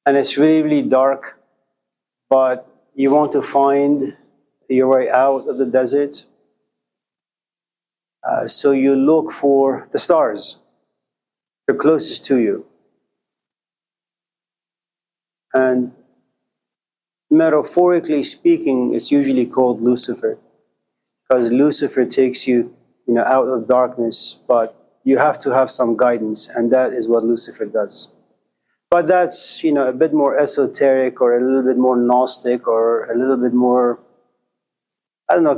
and it's really, really dark, but you want to find your way out of the desert. So you look for the stars, the closest to you. And metaphorically speaking, it's usually called Lucifer, because Lucifer takes you, out of darkness, but you have to have some guidance, and that is what Lucifer does. But that's, a bit more esoteric, or a little bit more Gnostic, or a little bit more,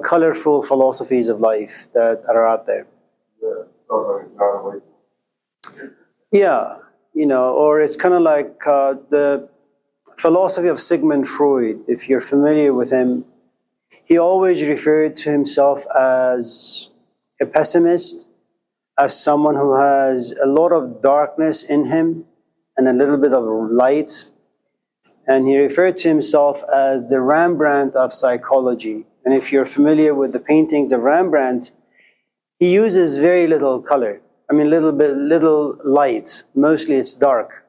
colorful philosophies of life that are out there. Yeah, or it's kind of like the philosophy of Sigmund Freud. If you're familiar with him, he always referred to himself as a pessimist, as someone who has a lot of darkness in him and a little bit of light. And he referred to himself as the Rembrandt of psychology. And if you're familiar with the paintings of Rembrandt, he uses very little color. Little light. Mostly it's dark.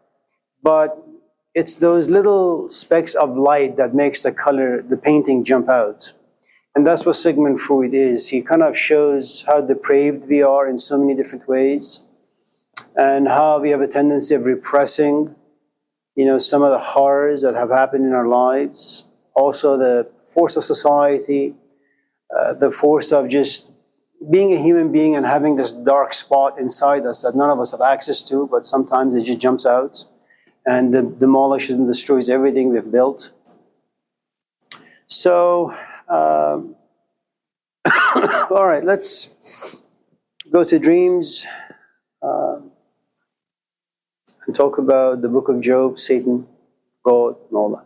But it's those little specks of light that makes the painting jump out. And that's what Sigmund Freud is. He kind of shows how depraved we are in so many different ways, and how we have a tendency of repressing, some of the horrors that have happened in our lives. Also the force of society, the force of just being a human being and having this dark spot inside us that none of us have access to, but sometimes it just jumps out and demolishes and destroys everything we've built. So, all right, let's go to dreams and talk about the book of Job, Satan, God, and all that.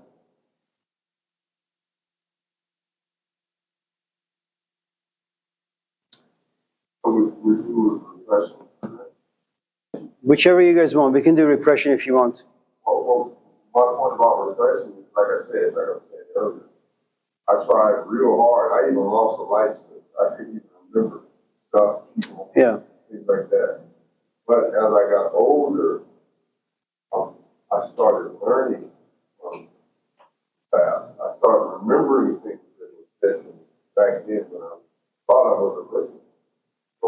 Whichever you guys want. We can do repression if you want. Well, my point about repression is, like I said earlier, I tried real hard. I even lost a license. I couldn't even remember stuff, people, things like that. But as I got older, I started learning fast. I started remembering things that were said to me back then when I thought I was a person. So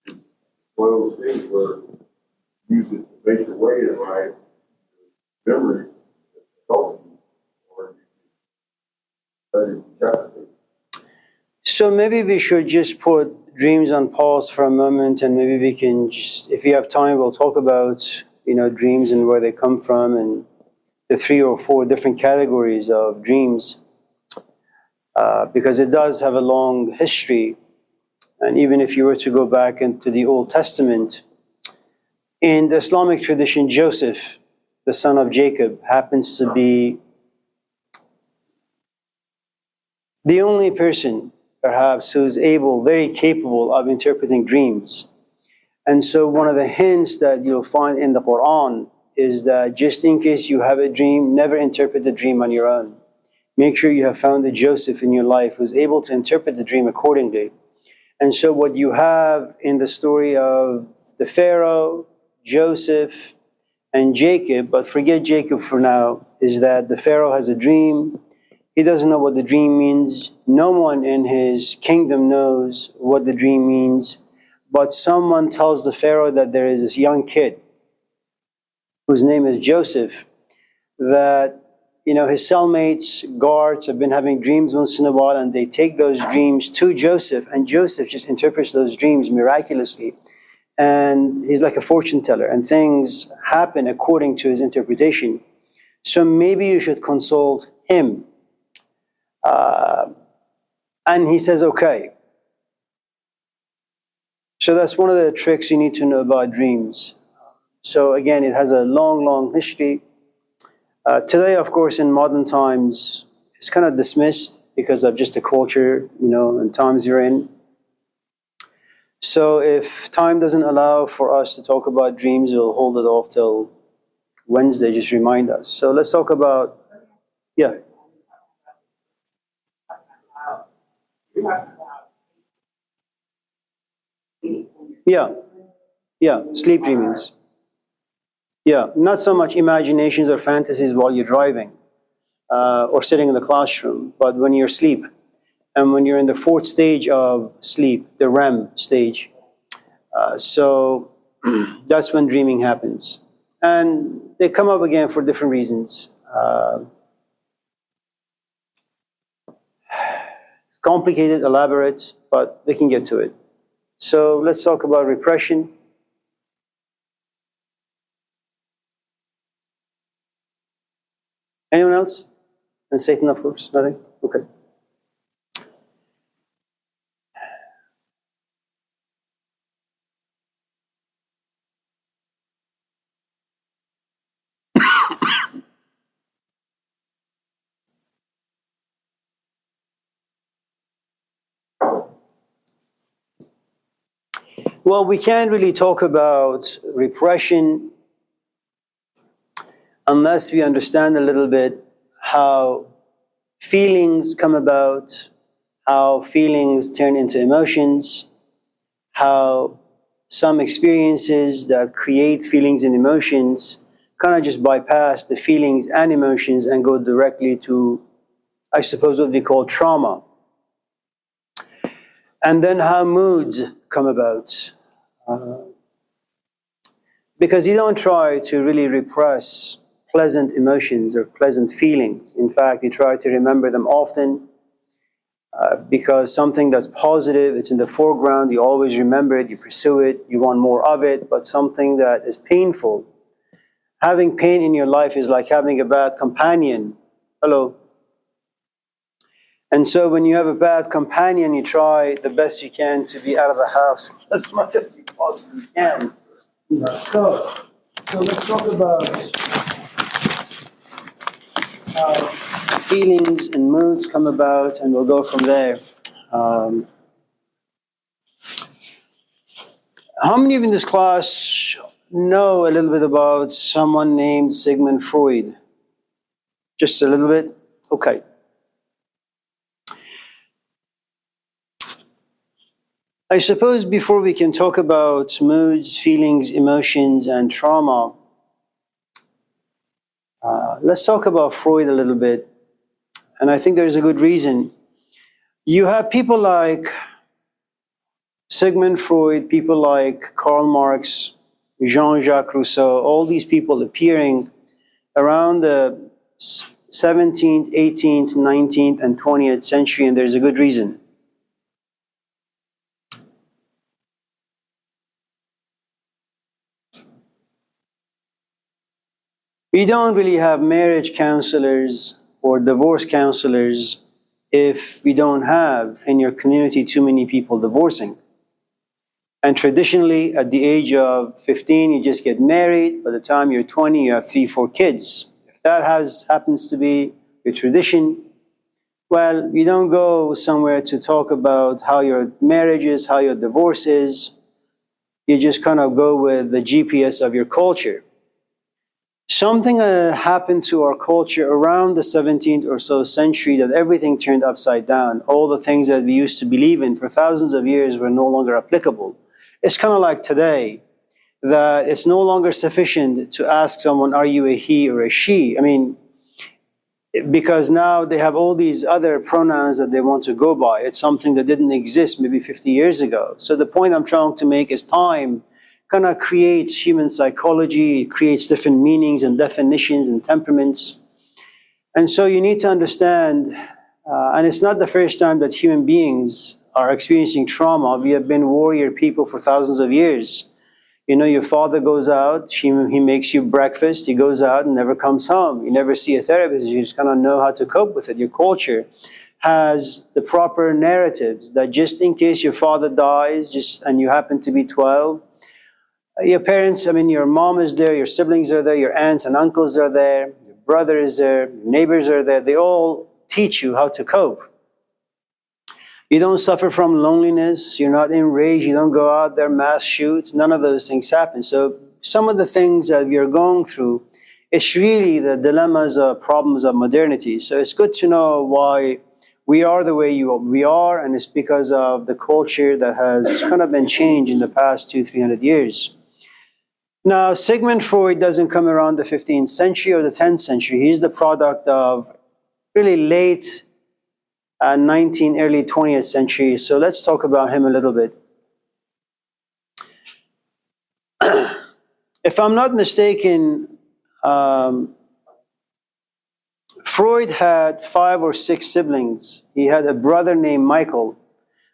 it's one of those things where you use it to make your way in life, memories that help you, or you can let it decapitate. So maybe we should just put dreams on pause for a moment, and maybe we can just, if you have time, we'll talk about, dreams and where they come from, and the 3 or 4 different categories of dreams, because it does have a long history. And even if you were to go back into the Old Testament, in the Islamic tradition, Joseph, the son of Jacob, happens to be the only person, perhaps, who's very capable of interpreting dreams. And so one of the hints that you'll find in the Quran is that just in case you have a dream, never interpret the dream on your own. Make sure you have found a Joseph in your life who's able to interpret the dream accordingly. And so what you have in the story of the Pharaoh, Joseph, and Jacob, but forget Jacob for now, is that the Pharaoh has a dream. He doesn't know what the dream means. No one in his kingdom knows what the dream means. But someone tells the Pharaoh that there is this young kid whose name is Joseph, that his cellmates, guards, have been having dreams once in a while, and they take those dreams to Joseph, and Joseph just interprets those dreams miraculously. And he's like a fortune teller, and things happen according to his interpretation. So maybe you should consult him. And he says, okay. So that's one of the tricks you need to know about dreams. So again, it has a long, long history. Today, of course, in modern times, it's kind of dismissed because of just the culture, and times you're in. So if time doesn't allow for us to talk about dreams, we'll hold it off till Wednesday, just remind us. So let's talk about, yeah. Yeah, sleep dreamings. Yeah, not so much imaginations or fantasies while you're driving or sitting in the classroom, but when you're asleep. And when you're in the fourth stage of sleep, the REM stage. So that's when dreaming happens. And they come up again for different reasons. Complicated, elaborate, but we can get to it. So let's talk about repression. Anyone else? And Satan, of course, nothing? Okay. Well, we can't really talk about repression unless we understand a little bit how feelings come about, how feelings turn into emotions, how some experiences that create feelings and emotions kind of just bypass the feelings and emotions and go directly to, I suppose, what we call trauma. And then how moods come about. Because you don't try to really repress pleasant emotions or pleasant feelings. In fact, you try to remember them often because something that's positive, it's in the foreground, you always remember it, you pursue it, you want more of it, but something that is painful. Having pain in your life is like having a bad companion. Hello. And so when you have a bad companion, you try the best you can to be out of the house as much as you possibly can. So let's talk about how feelings and moods come about, and we'll go from there. How many of you in this class know a little bit about someone named Sigmund Freud? Just a little bit? Okay. I suppose before we can talk about moods, feelings, emotions, and trauma, let's talk about Freud a little bit. And I think there's a good reason. You have people like Sigmund Freud, people like Karl Marx, Jean-Jacques Rousseau, all these people appearing around the 17th, 18th, 19th, and 20th century, and there's a good reason. We don't really have marriage counselors or divorce counselors if we don't have in your community too many people divorcing. And traditionally, at the age of 15, you just get married. By the time you're 20, you have 3, 4 kids. If that happens to be your tradition, well, you don't go somewhere to talk about how your marriage is, how your divorce is. You just kind of go with the GPS of your culture. Something happened to our culture around the 17th or so century that everything turned upside down. All the things that we used to believe in for thousands of years were no longer applicable. It's kind of like today, that it's no longer sufficient to ask someone, are you a he or a she? I mean, because now they have all these other pronouns that they want to go by. It's something that didn't exist maybe 50 years ago. So the point I'm trying to make is time kind of creates human psychology, it creates different meanings and definitions and temperaments. And so you need to understand, and it's not the first time that human beings are experiencing trauma. We have been warrior people for thousands of years. You know, your father goes out, he makes you breakfast, he goes out and never comes home. You never see a therapist, you just kind of know how to cope with it. Your culture has the proper narratives that just in case your father dies, and you happen to be 12, your parents, your mom is there, your siblings are there, your aunts and uncles are there, your brother is there, your neighbors are there. They all teach you how to cope. You don't suffer from loneliness, you're not enraged, you don't go out there, mass shoots, none of those things happen. So some of the things that we are going through, it's really the dilemmas or problems of modernity. So it's good to know why we are the way we are, and it's because of the culture that has kind of been changed in the past 200-300 years. Now, Sigmund Freud doesn't come around the 15th century or the 10th century. He's the product of really late 19th, early 20th century. So let's talk about him a little bit. If I'm not mistaken, Freud had 5 or 6 siblings. He had a brother named Michael.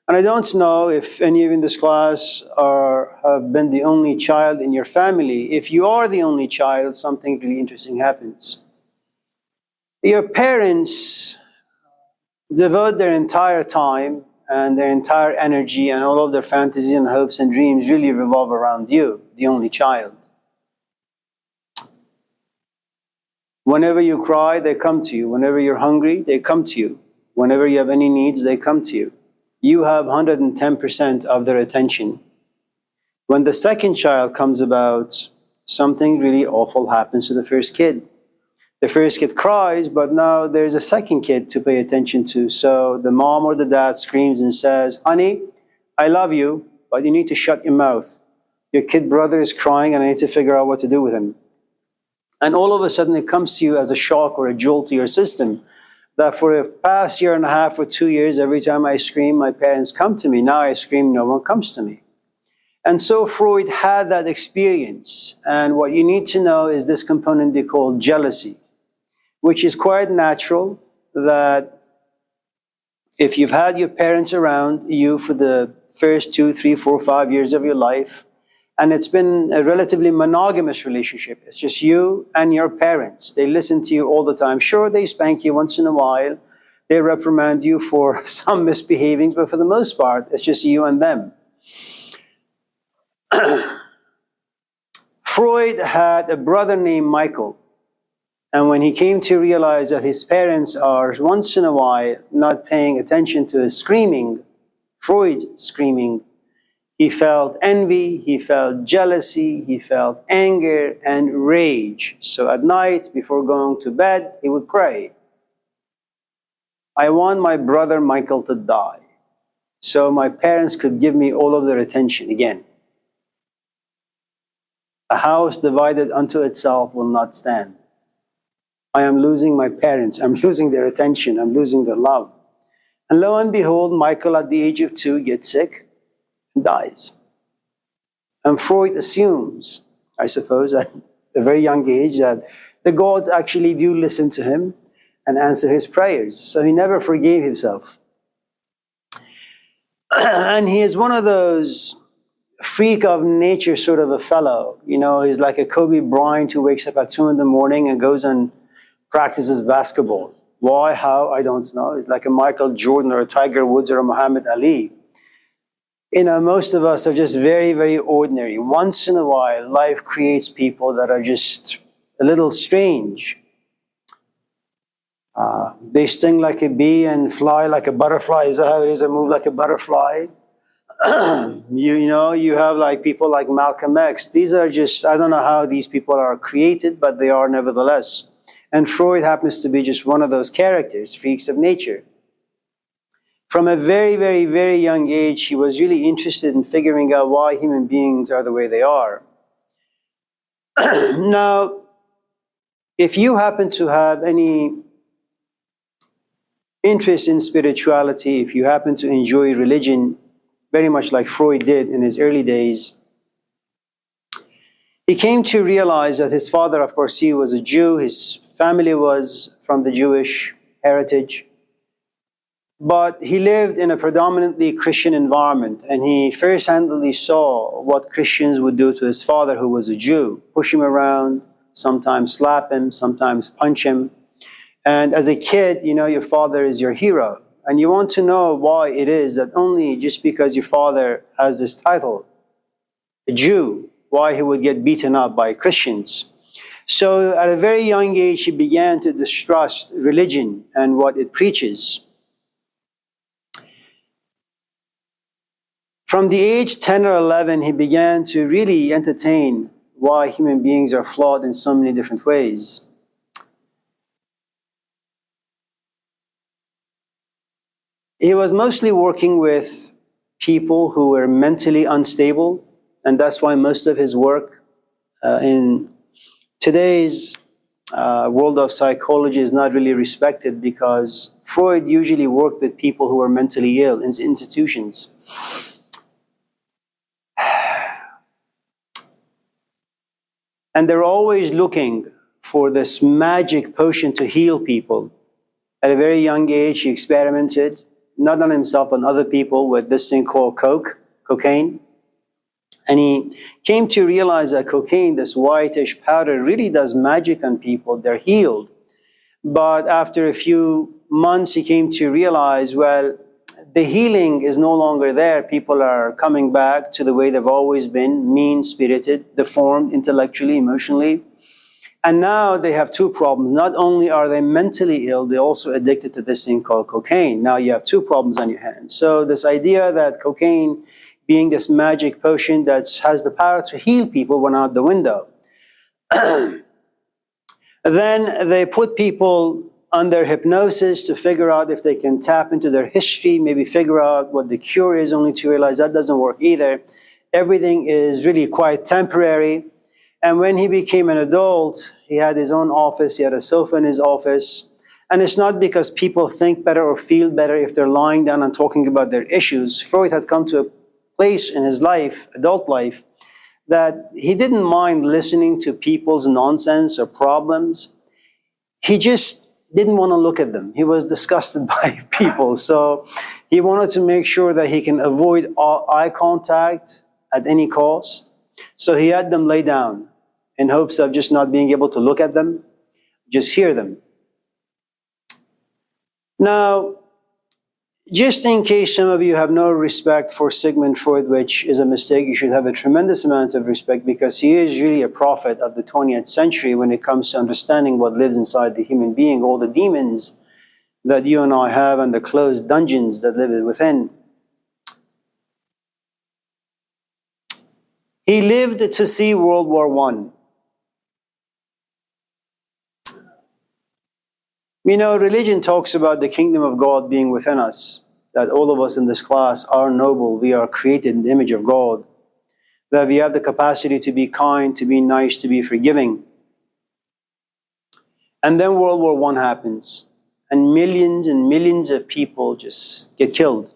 And I don't know if any of you in this class have been the only child in your family. If you are the only child, something really interesting happens. Your parents devote their entire time and their entire energy, and all of their fantasies and hopes and dreams really revolve around you, the only child. Whenever you cry, they come to you. Whenever you're hungry, they come to you. Whenever you have any needs, they come to you. You have 110% of their attention. When the second child comes about, something really awful happens to the first kid. The first kid cries, but now there's a second kid to pay attention to. So the mom or the dad screams and says, "Honey, I love you, but you need to shut your mouth. Your kid brother is crying and I need to figure out what to do with him." And all of a sudden it comes to you as a shock or a jolt to your system that for the past year and a half or 2 years, every time I scream, my parents come to me. Now I scream, no one comes to me. And so Freud had that experience. And what you need to know is this component they call jealousy, which is quite natural, that if you've had your parents around you for the first 2, 3, 4, 5 years of your life, and it's been a relatively monogamous relationship. It's just you and your parents. They listen to you all the time. Sure, they spank you once in a while. They reprimand you for some misbehavings, but for the most part, it's just you and them. Freud had a brother named Michael. And when he came to realize that his parents are once in a while not paying attention to his screaming, Freud screaming, he felt envy, he felt jealousy, he felt anger and rage. So at night, before going to bed, he would pray, "I want my brother Michael to die, so my parents could give me all of their attention again. A house divided unto itself will not stand. I am losing my parents, I'm losing their attention, I'm losing their love." And lo and behold, Michael at the age of 2 gets sick, dies. And Freud assumes, I suppose, at a very young age, that the gods actually do listen to him and answer his prayers. So he never forgave himself. And he is one of those freak of nature sort of a fellow. You know, he's like a Kobe Bryant who wakes up at 2 in the morning and goes and practices basketball. Why, how, I don't know. He's like a Michael Jordan or a Tiger Woods or a Muhammad Ali. You know, most of us are just very, very ordinary. Once in a while, life creates people that are just a little strange. They sting like a bee and fly like a butterfly. Is that how it is? Or move like a butterfly? You have like people like Malcolm X. These are just, I don't know how these people are created, but they are nevertheless. And Freud happens to be just one of those characters, freaks of nature. From a very, very, very young age, he was really interested in figuring out why human beings are the way they are. Now, if you happen to have any interest in spirituality, if you happen to enjoy religion, very much like Freud did in his early days, he came to realize that his father, of course, he was a Jew, his family was from the Jewish heritage. But he lived in a predominantly Christian environment, and he first-handedly saw what Christians would do to his father, who was a Jew. Push him around, sometimes slap him, sometimes punch him. And as a kid, you know, your father is your hero. And you want to know why it is that only just because your father has this title, a Jew, why he would get beaten up by Christians. So at a very young age, he began to distrust religion and what it preaches. From the age 10 or 11, he began to really entertain why human beings are flawed in so many different ways. He was mostly working with people who were mentally unstable, and that's why most of his work in today's world of psychology is not really respected because Freud usually worked with people who were mentally ill in institutions. And they're always looking for this magic potion to heal people. At a very young age, he experimented, not on himself, but on other people, with this thing called cocaine. And he came to realize that cocaine, this whitish powder, really does magic on people. They're healed. But after a few months, he came to realize, well, the healing is no longer there. People are coming back to the way they've always been, mean-spirited, deformed intellectually, emotionally. And now they have two problems. Not only are they mentally ill, they're also addicted to this thing called cocaine. Now you have two problems on your hands. So this idea that cocaine being this magic potion that has the power to heal people went out the window. Then they put people under hypnosis to figure out if they can tap into their history, maybe figure out what the cure is, only to realize that doesn't work either. Everything is really quite temporary. And when he became an adult, he had his own office, he had a sofa in his office. And it's not because people think better or feel better if they're lying down and talking about their issues. Freud had come to a place in his life, adult life, that he didn't mind listening to people's nonsense or problems. He just didn't want to look at them. He was disgusted by people. So he wanted to make sure that he can avoid eye contact at any cost. So he had them lay down in hopes of just not being able to look at them, just hear them. Now, just in case some of you have no respect for Sigmund Freud, which is a mistake, you should have a tremendous amount of respect because he is really a prophet of the 20th century when it comes to understanding what lives inside the human being, all the demons that you and I have and the closed dungeons that live within. He lived to see World War I. You know, religion talks about the kingdom of God being within us, that all of us in this class are noble, we are created in the image of God, that we have the capacity to be kind, to be nice, to be forgiving. And then World War I happens, and millions of people just get killed.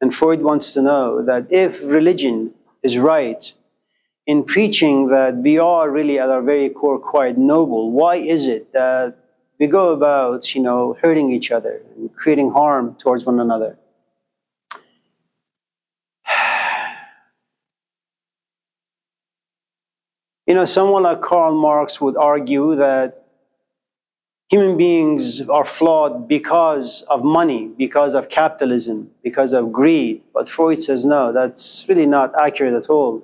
And Freud wants to know that if religion is right in preaching that we are really at our very core quite noble, why is it that we go about, hurting each other and creating harm towards one another? Someone like Karl Marx would argue that human beings are flawed because of money, because of capitalism, because of greed. But Freud says, no, that's really not accurate at all.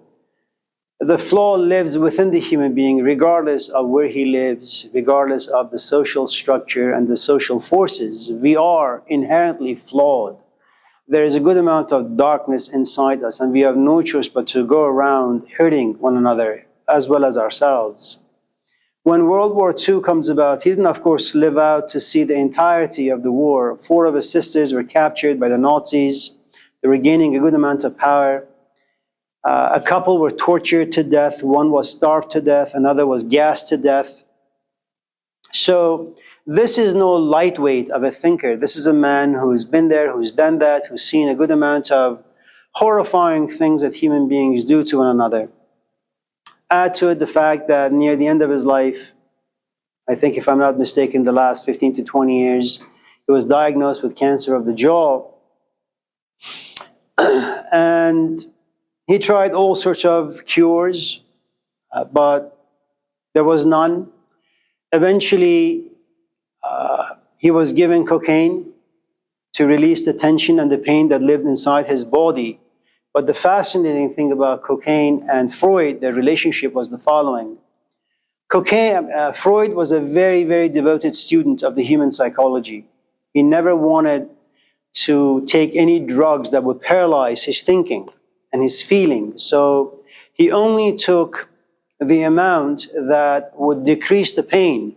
The flaw lives within the human being, regardless of where he lives, regardless of the social structure and the social forces. We are inherently flawed. There is a good amount of darkness inside us, and we have no choice but to go around hurting one another, as well as ourselves. When World War II comes about, he didn't, of course, live out to see the entirety of the war. 4 of his sisters were captured by the Nazis. They were gaining a good amount of power. A couple were tortured to death. One was starved to death. Another was gassed to death. So this is no lightweight of a thinker. This is a man who's been there, who's done that, who's seen a good amount of horrifying things that human beings do to one another. Add to it the fact that near the end of his life, I think if I'm not mistaken, the last 15 to 20 years, he was diagnosed with cancer of the jaw. And he tried all sorts of cures, but there was none. Eventually, he was given cocaine to release the tension and the pain that lived inside his body. But the fascinating thing about cocaine and Freud, their relationship, was the following. Freud was a very, very devoted student of the human psychology. He never wanted to take any drugs that would paralyze his thinking and his feelings. So he only took the amount that would decrease the pain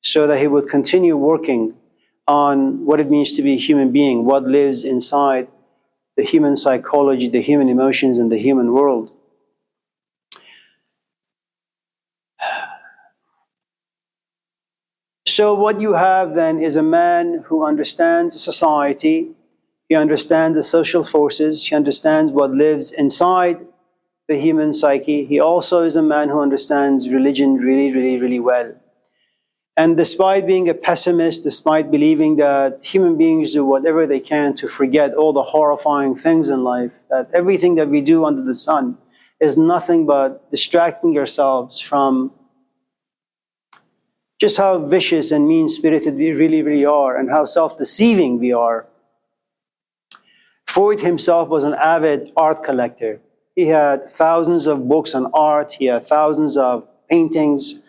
so that he would continue working on what it means to be a human being, what lives inside the human psychology, the human emotions, and the human world. So what you have then is a man who understands society, he understands the social forces, he understands what lives inside the human psyche. He also is a man who understands religion really, really, really well. And despite being a pessimist, despite believing that human beings do whatever they can to forget all the horrifying things in life, that everything that we do under the sun is nothing but distracting ourselves from just how vicious and mean-spirited we really, really are and how self-deceiving we are. Freud himself was an avid art collector. He had thousands of books on art, he had thousands of paintings.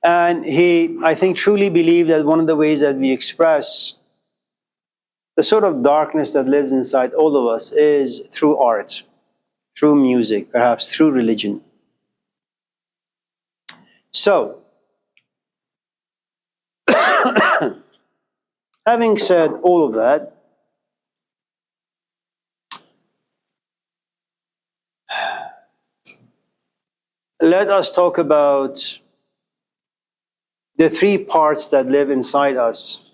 And he, I think, truly believed that one of the ways that we express the sort of darkness that lives inside all of us is through art, through music, perhaps through religion. So, having said all of that, let us talk about the three parts that live inside us.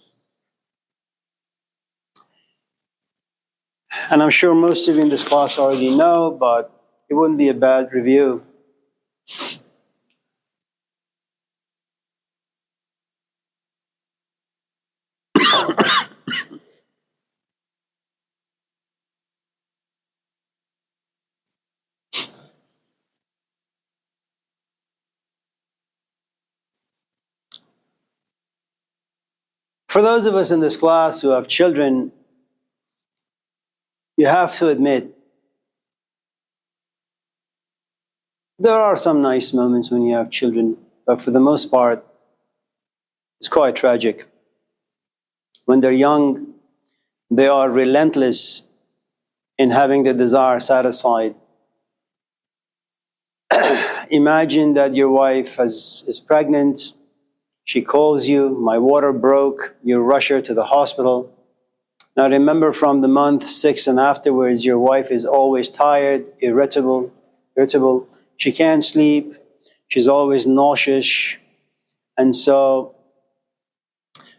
And I'm sure most of you in this class already know, but it wouldn't be a bad review. For those of us in this class who have children, you have to admit, there are some nice moments when you have children, but for the most part, it's quite tragic. When they're young, they are relentless in having the desire satisfied. Imagine that your wife is pregnant, she calls you, my water broke, you rush her to the hospital. Now remember, from the month 6 and afterwards, your wife is always tired, irritable. She can't sleep, she's always nauseous. And so,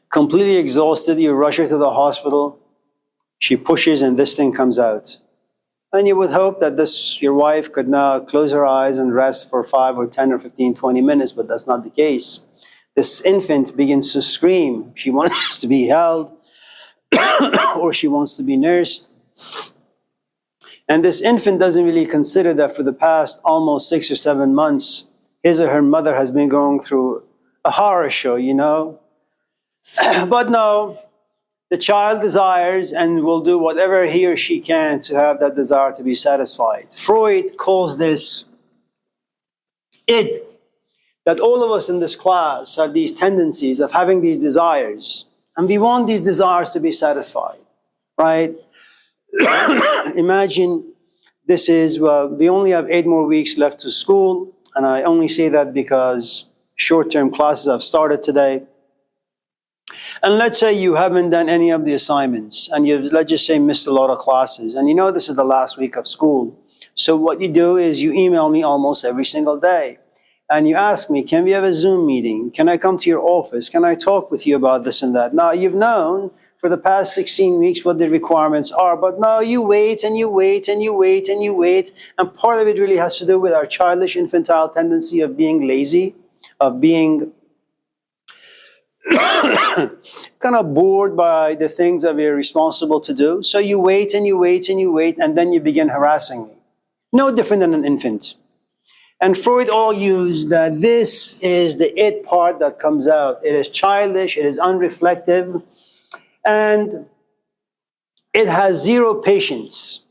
completely exhausted, you rush her to the hospital, she pushes and this thing comes out. And you would hope that your wife could now close her eyes and rest for 5 or 10 or 15, 20 minutes, but that's not the case. This infant begins to scream. She wants to be held, or she wants to be nursed. And this infant doesn't really consider that for the past almost 6 or 7 months, his or her mother has been going through a horror show, you know? But no, the child desires and will do whatever he or she can to have that desire to be satisfied. Freud calls this id, that all of us in this class have these tendencies of having these desires, and we want these desires to be satisfied, right? Imagine this is, well, we only have 8 more weeks left to school, and I only say that because short-term classes have started today. And let's say you haven't done any of the assignments, and you've, let's just say, missed a lot of classes, and you know this is the last week of school. So what you do is you email me almost every single day, and you ask me, can we have a Zoom meeting? Can I come to your office? Can I talk with you about this and that? Now, you've known for the past 16 weeks what the requirements are, but now you wait and you wait and you wait and you wait, and part of it really has to do with our childish, infantile tendency of being lazy, of being kind of bored by the things that we're responsible to do. So you wait and you wait and you wait, and then you begin harassing me. No different than an infant. And Freud argues that this is the it part that comes out. It is childish, it is unreflective, and it has zero patience.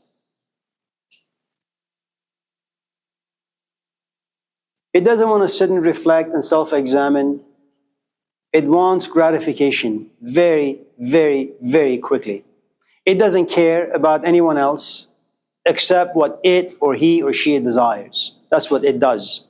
It doesn't want to sit and reflect and self-examine. It wants gratification very, very, very quickly. It doesn't care about anyone else except what it or he or she desires. That's what it does.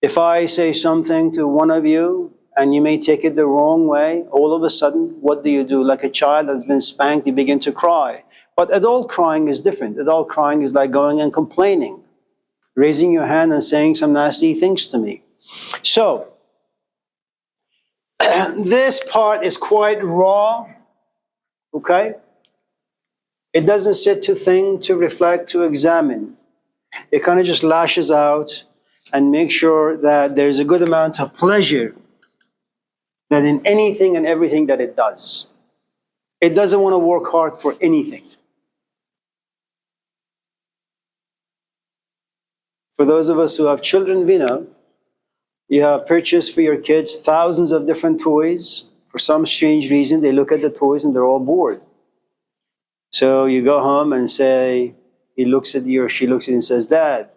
If I say something to one of you and you may take it the wrong way, all of a sudden, what do? Like a child that's been spanked, you begin to cry. But adult crying is different. Adult crying is like going and complaining, raising your hand and saying some nasty things to me. So, this part is quite raw, okay? It doesn't sit to think, to reflect, to examine. It kind of just lashes out and makes sure that there's a good amount of pleasure that in anything and everything that it does. It doesn't want to work hard for anything. For those of us who have children, we know you have purchased for your kids thousands of different toys. For some strange reason, they look at the toys and they're all bored. So you go home and say, he looks at you or she looks at you and says, Dad,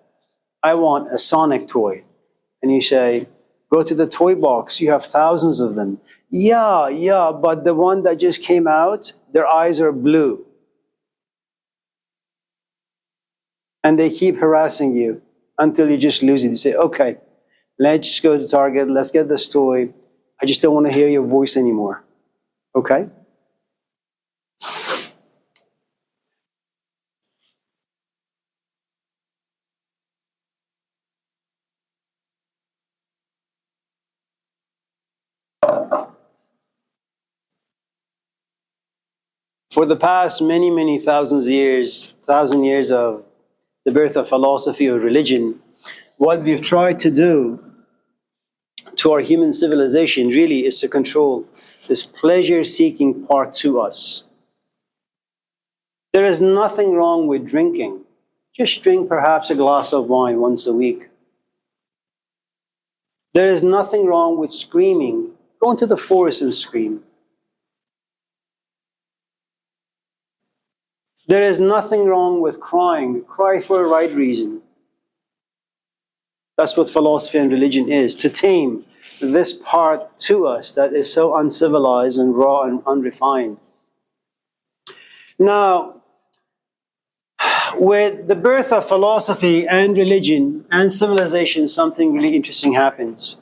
I want a Sonic toy. And you say, go to the toy box, you have thousands of them. Yeah, but the one that just came out, their eyes are blue. And they keep harassing you until you just lose it. You say, okay, let's just go to Target, let's get this toy. I just don't want to hear your voice anymore. Okay? For the past many thousand years of the birth of philosophy or religion, what we've tried to do to our human civilization really is to control this pleasure-seeking part to us. There is nothing wrong with drinking. Just drink perhaps a glass of wine once a week. There is nothing wrong with screaming. Go into the forest and scream. There is nothing wrong with crying. Cry for a right reason. That's what philosophy and religion is, to tame this part to us that is so uncivilized and raw and unrefined. Now, with the birth of philosophy and religion and civilization, something really interesting happens.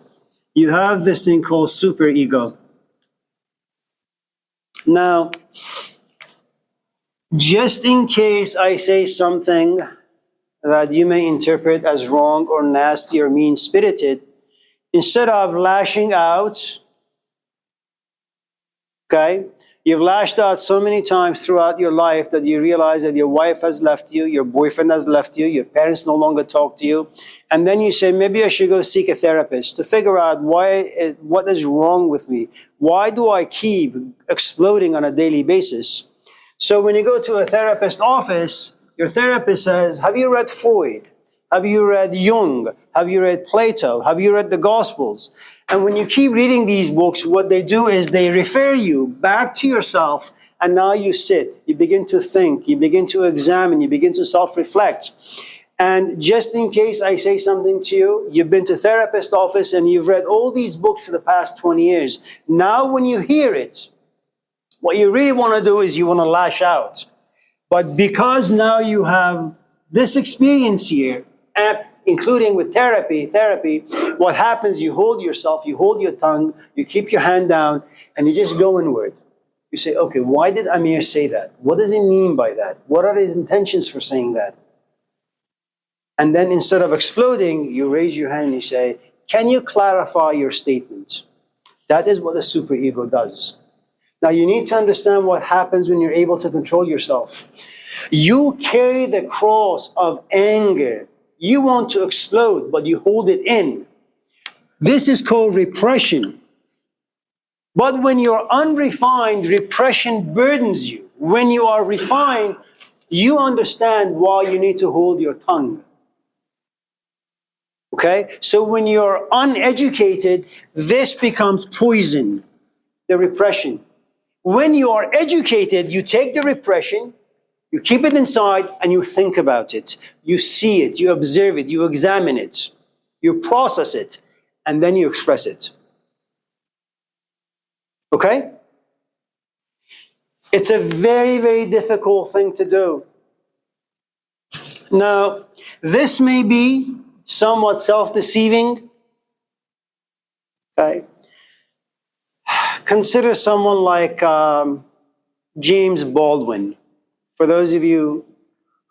You have this thing called superego. Now, just in case I say something that you may interpret as wrong or nasty or mean-spirited, instead of lashing out, okay, you've lashed out so many times throughout your life that you realize that your wife has left you, your boyfriend has left you, your parents no longer talk to you, and then you say, maybe I should go seek a therapist to figure out what is wrong with me. Why do I keep exploding on a daily basis? So when you go to a therapist's office, your therapist says, have you read Freud? Have you read Jung? Have you read Plato? Have you read the Gospels? And when you keep reading these books, what they do is they refer you back to yourself, and now you sit, you begin to think, you begin to examine, you begin to self-reflect. And just in case I say something to you, you've been to a therapist's office and you've read all these books for the past 20 years. Now when you hear it, what you really want to do is you want to lash out. But because now you have this experience here, including with therapy, what happens, you hold yourself, you hold your tongue, you keep your hand down, and you just go inward. You say, okay, why did Amir say that? What does he mean by that? What are his intentions for saying that? And then instead of exploding, you raise your hand and you say, can you clarify your statement? That is what the superego does. Now you need to understand what happens when you're able to control yourself. You carry the cross of anger. You want to explode, but you hold it in. This is called repression. But when you're unrefined, repression burdens you. When you are refined, you understand why you need to hold your tongue. Okay? So when you're uneducated, this becomes poison, the repression. When you are educated, you take the repression, you keep it inside, and you think about it. You see it, you observe it, you examine it, you process it, and then you express it. Okay? It's a very difficult thing to do. Now, this may be somewhat self-deceiving. Okay? Consider someone like James Baldwin. For those of you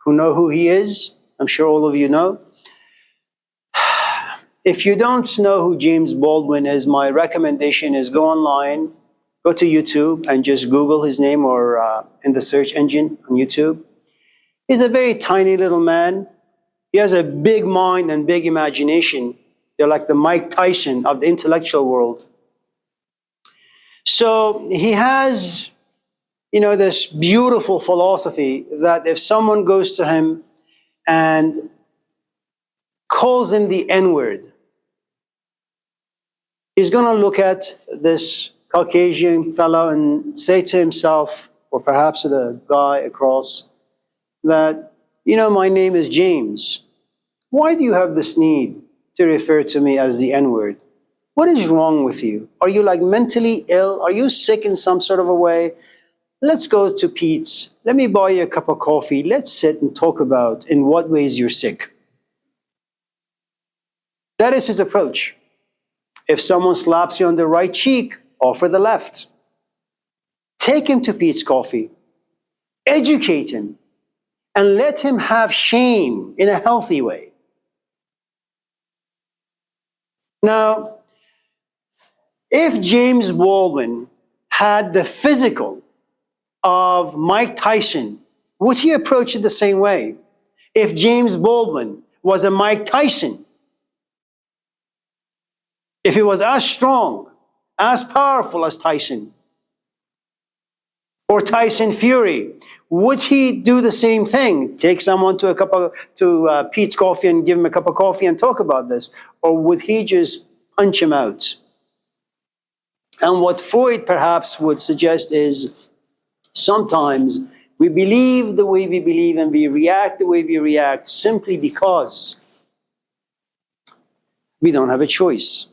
who know who he is, I'm sure all of you know. If you don't know who James Baldwin is, my recommendation is go online, go to YouTube and just Google his name or in the search engine on YouTube. He's a very tiny little man. He has a big mind and big imagination. They're like the Mike Tyson of the intellectual world. So he has, this beautiful philosophy that if someone goes to him and calls him the N-word, he's going to look at this Caucasian fellow and say to himself, or perhaps to the guy across, that, my name is James. Why do you have this need to refer to me as the N-word? What is wrong with you? Are you like mentally ill? Are you sick in some sort of a way? Let's go to Pete's. Let me buy you a cup of coffee. Let's sit and talk about in what ways you're sick. That is his approach. If someone slaps you on the right cheek, offer the left. Take him to Pete's Coffee. Educate him. And let him have shame in a healthy way. Now, if James Baldwin had the physical of Mike Tyson, would he approach it the same way? If James Baldwin was a Mike Tyson, if he was as strong, as powerful as Tyson, or Tyson Fury, would he do the same thing? Take someone to Pete's Coffee and give him a cup of coffee and talk about this? Or would he just punch him out? And what Freud perhaps would suggest is sometimes we believe the way we believe and we react the way we react simply because we don't have a choice.